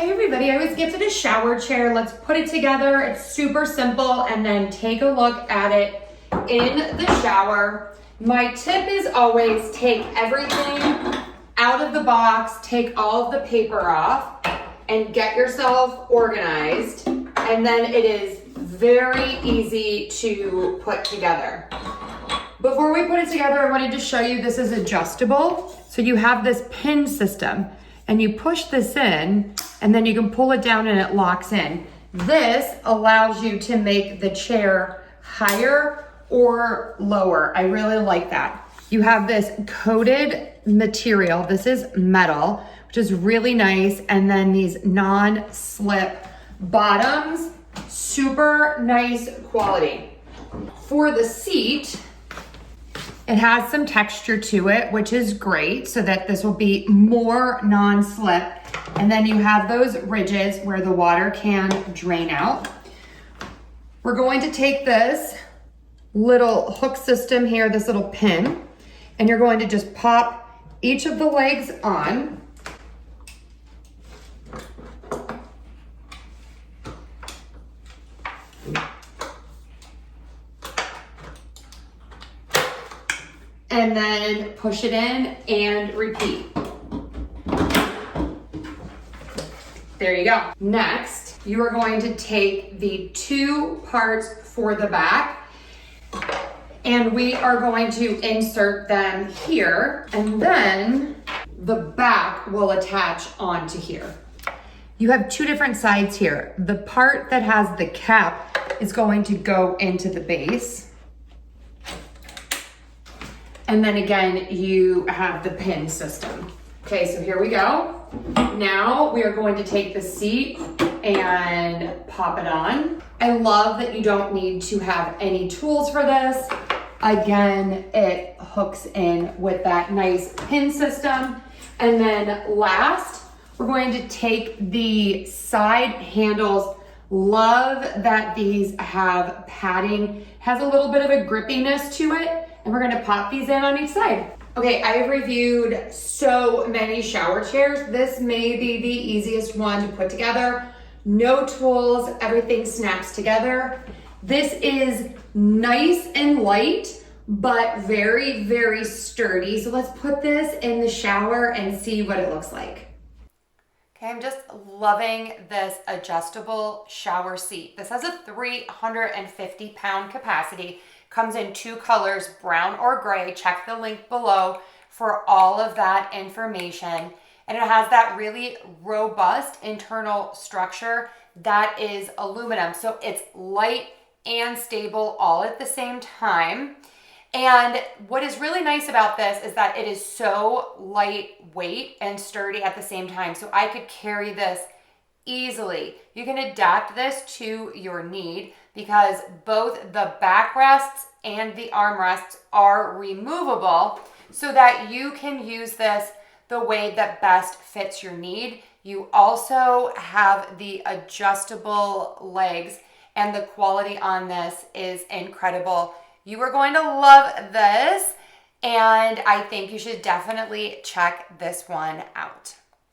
Hi everybody, I was gifted a shower chair. Let's put it together. It's super simple, and then take a look at it in the shower. My tip is always take everything out of the box, take all of the paper off, and get yourself organized. And then it is very easy to put together. Before we put it together, I wanted to show you this is adjustable. So you have this pin system, and you push this in, and then you can pull it down and it locks in. This allows you to make the chair higher or lower. I really like that. You have this coated material. This is metal, which is really nice. And then these non-slip bottoms, super nice quality. For the seat, it has some texture to it, which is great, so that this will be more non-slip. And then you have those ridges where the water can drain out. We're going to take this little hook system here, this little pin, and you're going to just pop each of the legs on. And then push it in and repeat. There you go. Next, you are going to take the two parts for the back, and we are going to insert them here, and then the back will attach onto here. You have two different sides here. The part that has the cap is going to go into the base. And then again, you have the pin system. Okay, so here we go. Now we are going to take the seat and pop it on. I love that you don't need to have any tools for this. Again, it hooks in with that nice pin system. And then last, we're going to take the side handles. Love that these have padding, has a little bit of a grippiness to it. And we're gonna pop these in on each side. Okay, I've reviewed so many shower chairs. This may be the easiest one to put together. No tools, everything snaps together. This is nice and light, but very, very sturdy. So let's put this in the shower and see what it looks like. Okay, I'm just loving this adjustable shower seat. This has a 350-pound capacity. Comes in two colors, brown or gray. Check the link below for all of that information. And it has that really robust internal structure that is aluminum. So it's light and stable all at the same time. And what is really nice about this is that it is so lightweight and sturdy at the same time. So I could carry this easily. You can adapt this to your need because both the backrests and the armrests are removable so that you can use this the way that best fits your need. You also have the adjustable legs, and the quality on this is incredible. You are going to love this, and I think you should definitely check this one out.